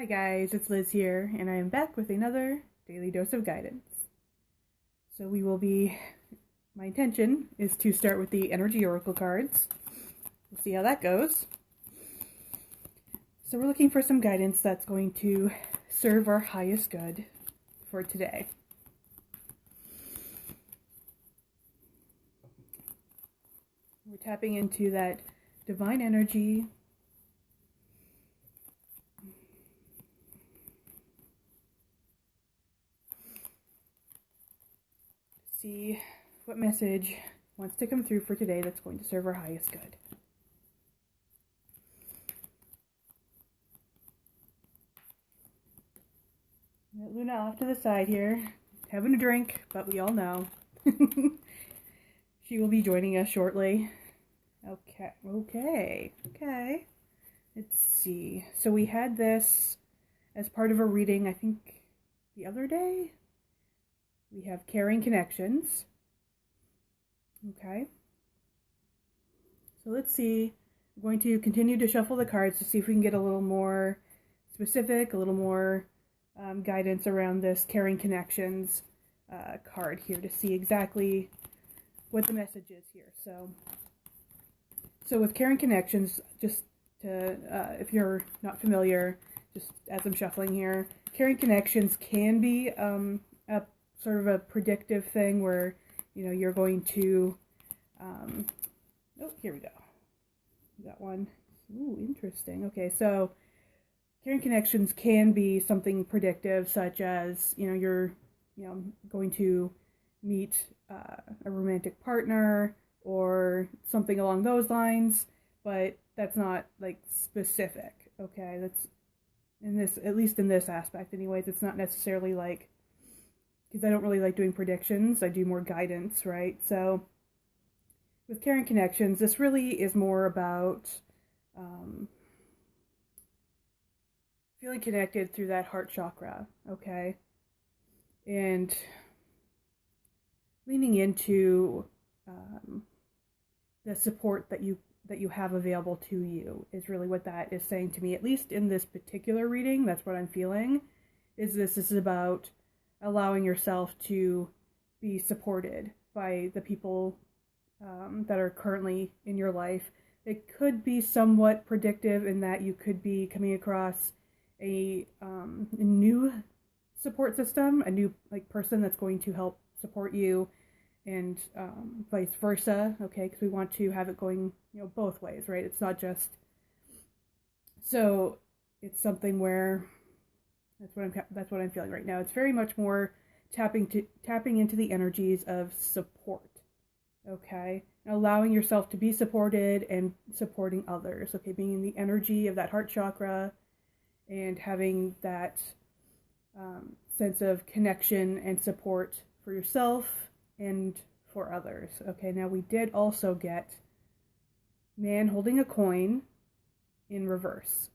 Hi guys, it's Liz here, and I am back with another daily dose of guidance. So my intention is to start with the energy oracle cards. We'll see how that goes. So we're looking for some guidance that's going to serve our highest good for today. We're tapping into that divine energy. See what message wants to come through for today that's going to serve our highest good. Luna off to the side here, having a drink, but we all know. She will be joining us shortly. Okay. Let's see. So we had this as part of a reading, I think, the other day. We have caring connections. Okay. So let's see. I'm going to continue to shuffle the cards to see if we can get a little more specific, a little more guidance around this caring connections card here to see exactly what the message is here. So with caring connections, just to, if you're not familiar, just as I'm shuffling here, caring connections can be a sort of a predictive thing where, you know, you're going to, oh, here we go. We got one. Ooh, interesting. Okay, so caring connections can be something predictive, such as, you know, you're, going to meet a romantic partner or something along those lines, but that's not like specific. Okay, that's in this, at least in this aspect, anyways. It's not necessarily like, because I don't really like doing predictions. I do more guidance, right? So with caring connections, this really is more about feeling connected through that heart chakra, okay? And leaning into the support that you have available to you is really what that is saying to me. At least in this particular reading, that's what I'm feeling. This is about allowing yourself to be supported by the people that are currently in your life. It could be somewhat predictive in that you could be coming across a new support system, a new person that's going to help support you, and vice versa. Okay, because we want to have it going, both ways, right? It's not just, so it's something where that's what I'm feeling right now. It's very much more tapping into the energies of support. Okay, and allowing yourself to be supported and supporting others. Okay, being in the energy of that heart chakra and having that sense of connection and support for yourself and for others. Okay, now we did also get man holding a coin in reverse.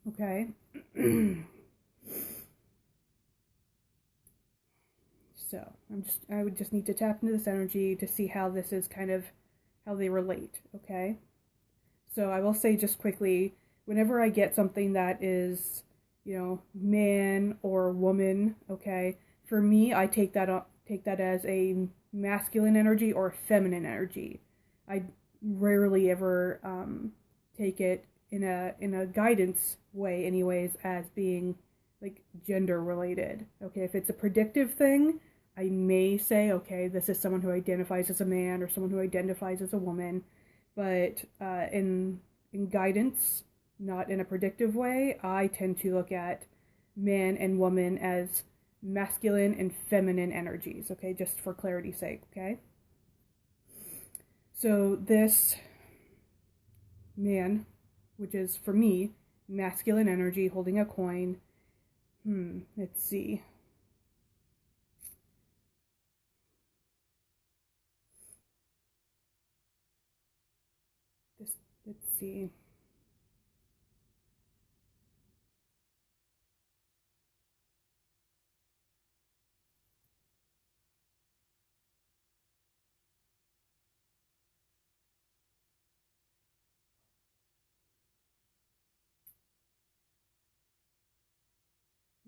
Okay. So I would just need to tap into this energy to see how this is kind of how they relate. Okay. So I will say just quickly, whenever I get something that is, man or woman, okay, for me, I take that as a masculine energy or feminine energy. I rarely ever take it in a guidance way, anyways, as being like gender related. Okay, if it's a predictive thing, I may say, okay, this is someone who identifies as a man or someone who identifies as a woman, but in guidance, not in a predictive way, I tend to look at man and woman as masculine and feminine energies, okay, just for clarity's sake, okay? So this man, which is for me, masculine energy holding a coin, let's see. Let's see.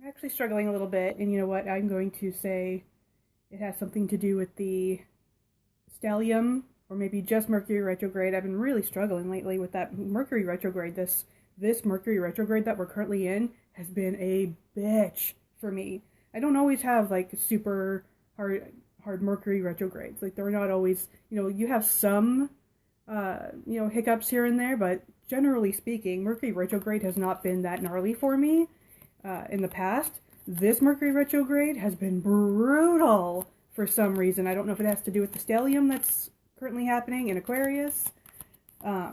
I'm actually struggling a little bit, and you know what? I'm going to say it has something to do with the stellium, or maybe just Mercury retrograde. I've been really struggling lately with that Mercury retrograde. This Mercury retrograde that we're currently in has been a bitch for me. I don't always have like super hard Mercury retrogrades. Like they're not always, you have some hiccups here and there, but generally speaking, Mercury retrograde has not been that gnarly for me in the past. This Mercury retrograde has been brutal for some reason. I don't know if it has to do with the stellium that's currently happening in Aquarius. I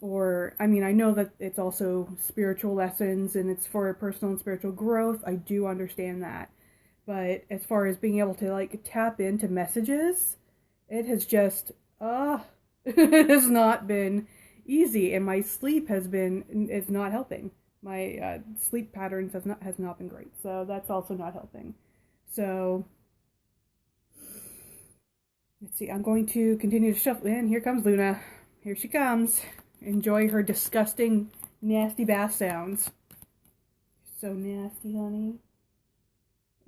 know that it's also spiritual lessons and it's for personal and spiritual growth. I do understand that. But as far as being able to like tap into messages, it has just, it has not been easy. And my sleep is not helping. My sleep patterns has not been great. So that's also not helping. So let's see, I'm going to continue to shuffle in. Here comes Luna. Here she comes. Enjoy her disgusting, nasty bath sounds. So nasty, honey.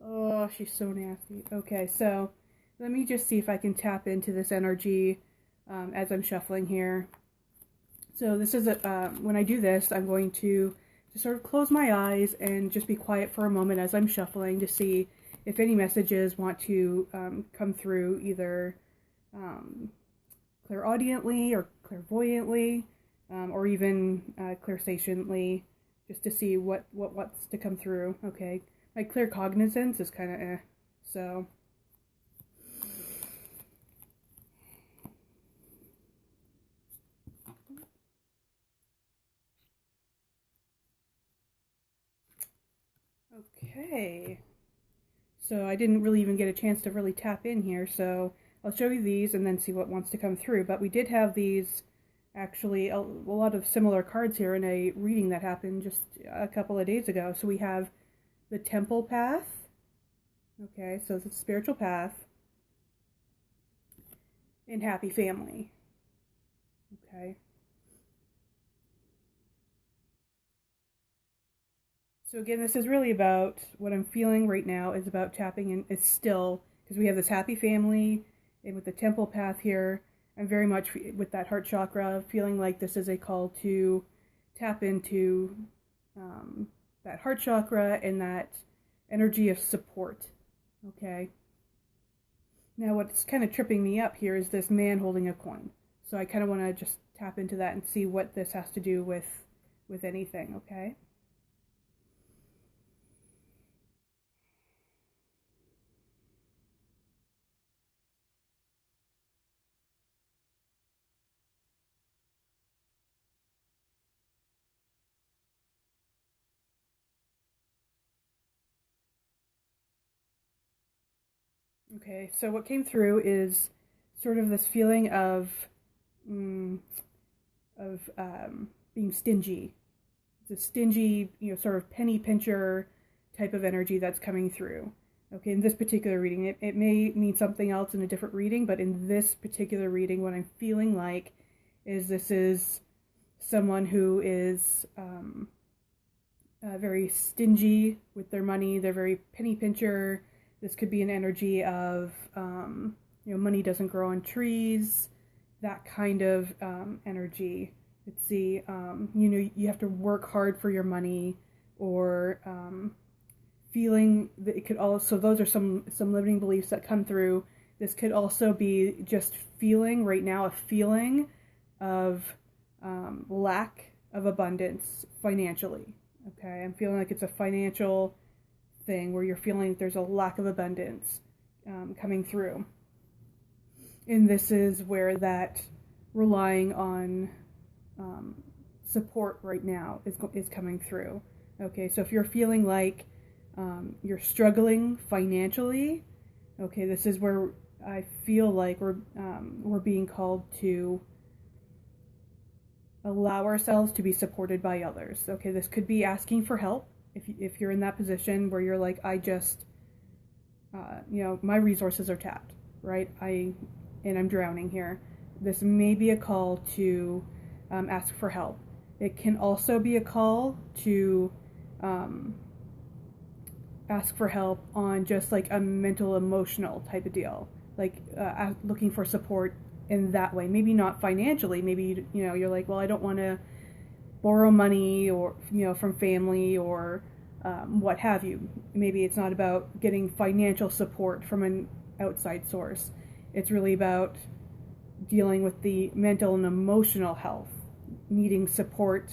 Oh, she's so nasty. Okay, so let me just see if I can tap into this energy as I'm shuffling here. So this is when I do this, I'm going to just sort of close my eyes and just be quiet for a moment as I'm shuffling to see if any messages want to come through either clairaudiently or clairvoyantly, or even clairsentiently, just to see what wants to come through. Okay, my claircognizance is kind of so. Okay, so I didn't really even get a chance to really tap in here, so I'll show you these and then see what wants to come through. But we did have these, actually, a lot of similar cards here in a reading that happened just a couple of days ago. So we have the Temple Path. Okay, so it's a spiritual path. And Happy Family. Okay. So again, this is really about what I'm feeling right now is about tapping in. It's still, because we have this Happy Family, and with the Temple Path here, I'm very much with that heart chakra, feeling like this is a call to tap into that heart chakra and that energy of support. Okay. Now what's kind of tripping me up here is this man holding a coin. So I kind of want to just tap into that and see what this has to do with anything, okay? Okay, so what came through is sort of this feeling of being stingy. It's a stingy, sort of penny pincher type of energy that's coming through. Okay, in this particular reading, it may mean something else in a different reading, but in this particular reading, what I'm feeling like is this is someone who is very stingy with their money. They're very penny pincher. This could be an energy of, money doesn't grow on trees, that kind of energy. Let's see, you have to work hard for your money, or feeling that it could also, those are some limiting beliefs that come through. This could also be just feeling right now, a feeling of lack of abundance financially. Okay, I'm feeling like it's a financial thing where you're feeling like there's a lack of abundance coming through. And this is where that relying on support right now is coming through. Okay, so if you're feeling like you're struggling financially, okay, this is where I feel like we're being called to allow ourselves to be supported by others. Okay, this could be asking for help. If you're in that position where you're like, I just, my resources are tapped, right? And I'm drowning here. This may be a call to ask for help. It can also be a call to ask for help on just like a mental emotional type of deal, like looking for support in that way. Maybe not financially. Maybe you're like, well, I don't want to borrow money or from family or what have you. Maybe it's not about getting financial support from an outside source. It's really about dealing with the mental and emotional health, needing support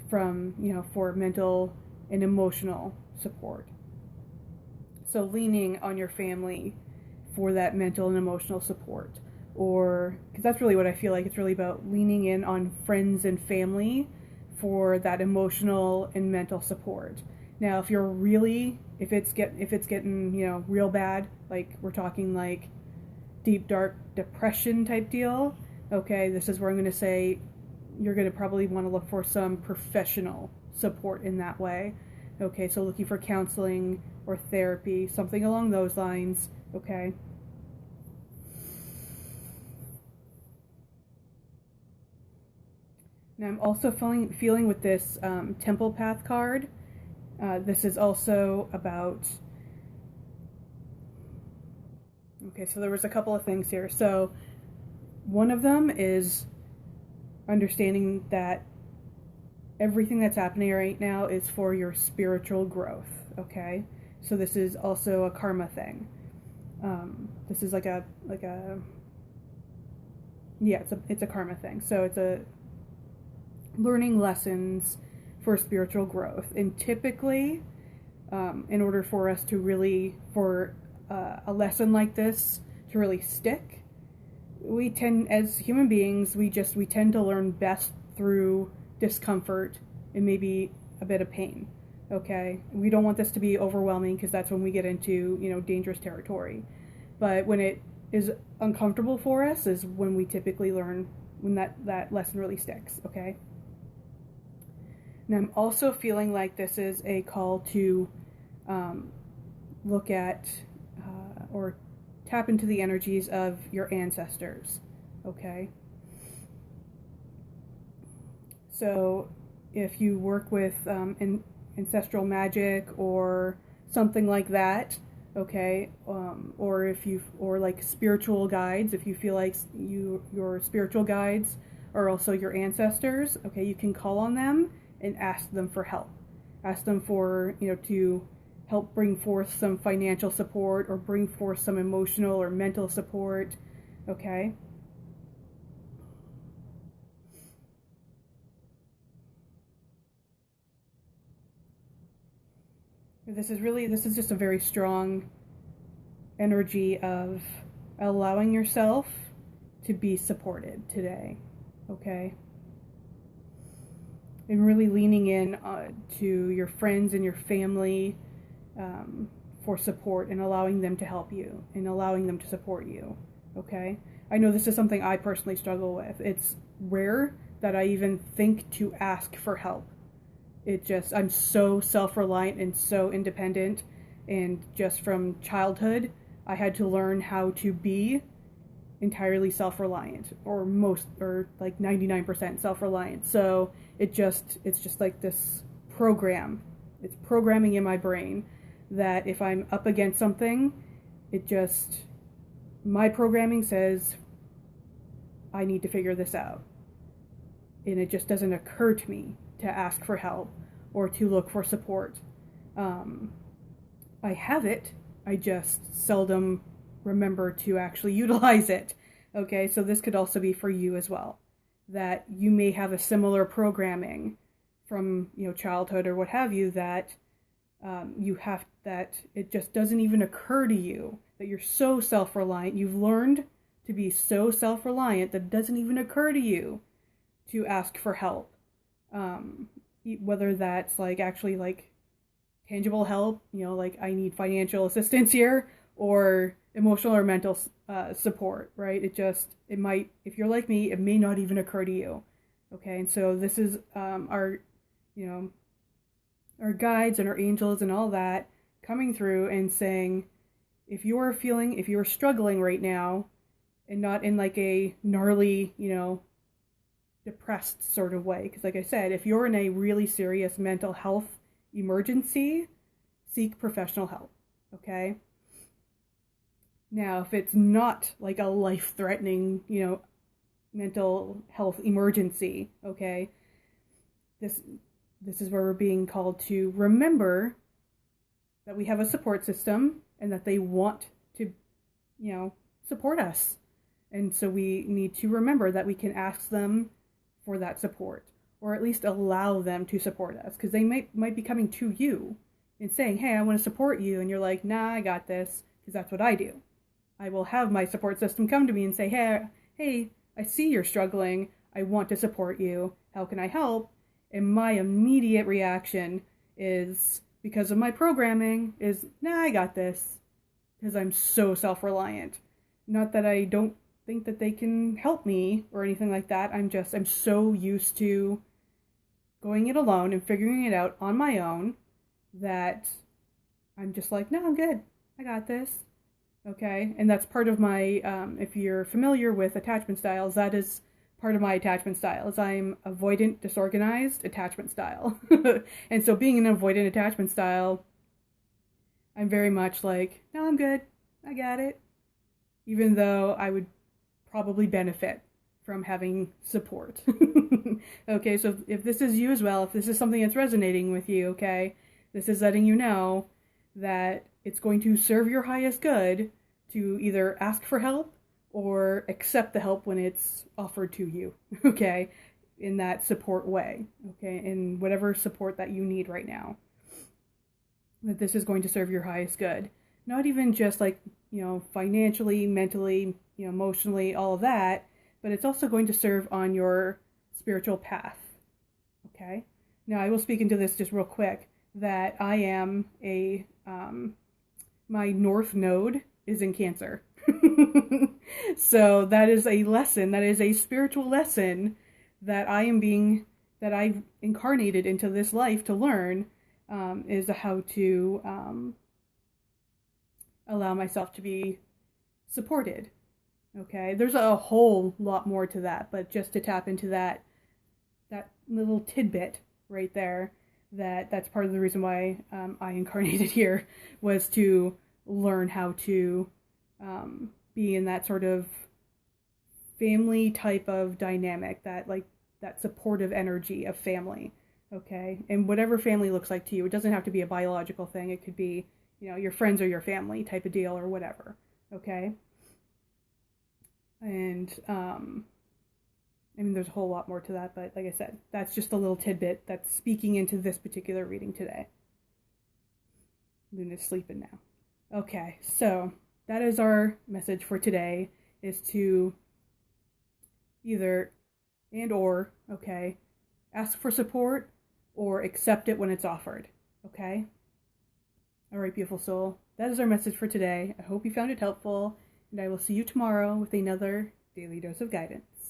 from for mental and emotional support. So leaning on your family for that mental and emotional support, or because that's really what I feel like it's really about, leaning in on friends and family for that emotional and mental support. Now, if it's getting real bad, like we're talking like deep dark depression type deal, okay, this is where I'm going to say you're going to probably want to look for some professional support in that way. Okay, so looking for counseling or therapy, something along those lines, okay? Now I'm also feeling with this Temple Path card. This is also about, okay, so there was a couple of things here. So one of them is understanding that everything that's happening right now is for your spiritual growth, okay? So this is also a karma thing. This is it's a karma thing. So it's a learning lessons for spiritual growth. And typically, in order for us to really, for a lesson like this to really stick, we tend, as human beings, we tend to learn best through discomfort and maybe a bit of pain. Okay, we don't want this to be overwhelming because that's when we get into dangerous territory. But when it is uncomfortable for us is when we typically learn, when that lesson really sticks. Okay. Now I'm also feeling like this is a call to look at or tap into the energies of your ancestors. Okay. So if you work with ancestral magic or something like that, okay, or like spiritual guides, if you feel like your spiritual guides are also your ancestors, okay, you can call on them and ask them for help. Ask them for, to help bring forth some financial support or bring forth some emotional or mental support, okay? This is just a very strong energy of allowing yourself to be supported today, okay? And really leaning in to your friends and your family for support and allowing them to help you and allowing them to support you, okay? I know this is something I personally struggle with. It's rare that I even think to ask for help. I'm so self-reliant and so independent, and just from childhood, I had to learn how to be entirely self-reliant, or like 99% self-reliant. So it's just like this program. It's programming in my brain that if I'm up against something, my programming says I need to figure this out. And it just doesn't occur to me to ask for help or to look for support. I have it, I just seldom remember to actually utilize it. Okay, so this could also be for you as well, that you may have a similar programming from childhood or what have you, that that it just doesn't even occur to you, that you're so self-reliant. You've learned to be so self-reliant that it doesn't even occur to you to ask for help. Whether that's like actually like tangible help, like I need financial assistance here, or emotional or mental support, right? It might, if you're like me, it may not even occur to you. Okay, and so this is our guides and our angels and all that coming through and saying, if you're struggling right now, and not in like a gnarly, depressed sort of way, because like I said, if you're in a really serious mental health emergency, seek professional help, okay? Now, if it's not like a life-threatening, mental health emergency, okay, this is where we're being called to remember that we have a support system and that they want to, support us. And so we need to remember that we can ask them for that support, or at least allow them to support us, because they might be coming to you and saying, hey, I want to support you. And you're like, nah, I got this, because that's what I do. I will have my support system come to me and say, hey, I see you're struggling. I want to support you. How can I help? And my immediate reaction is, because of my programming, is, nah, I got this. Because I'm so self-reliant. Not that I don't think that they can help me or anything like that. I'm so used to going it alone and figuring it out on my own that I'm just like, no, I'm good. I got this. Okay, and that's part of my, if you're familiar with attachment styles, that is part of my attachment style, is I'm avoidant, disorganized attachment style. And so being an avoidant attachment style, I'm very much like, no, I'm good, I got it. Even though I would probably benefit from having support. Okay, so if this is you as well, if this is something that's resonating with you, okay, this is letting you know that it's going to serve your highest good to either ask for help or accept the help when it's offered to you, okay, in that support way, okay, in whatever support that you need right now. That this is going to serve your highest good. Not even just like, financially, mentally, emotionally, all of that, but it's also going to serve on your spiritual path, okay? Now, I will speak into this just real quick, that I am my North Node is in Cancer. So that is a lesson, that is a spiritual lesson that I've incarnated into this life to learn, is how to allow myself to be supported. Okay, there's a whole lot more to that, but just to tap into that little tidbit right there, that's part of the reason why I incarnated here, was to learn how to be in that sort of family type of dynamic, that supportive energy of family. Okay, and whatever family looks like to you, it doesn't have to be a biological thing. It could be, your friends or your family type of deal or whatever. Okay. And, there's a whole lot more to that, but like I said, that's just a little tidbit that's speaking into this particular reading today. Luna's sleeping now. Okay, so that is our message for today, is to either okay, ask for support or accept it when it's offered, okay? All right, beautiful soul, that is our message for today. I hope you found it helpful, and I will see you tomorrow with another Daily Dose of Guidance.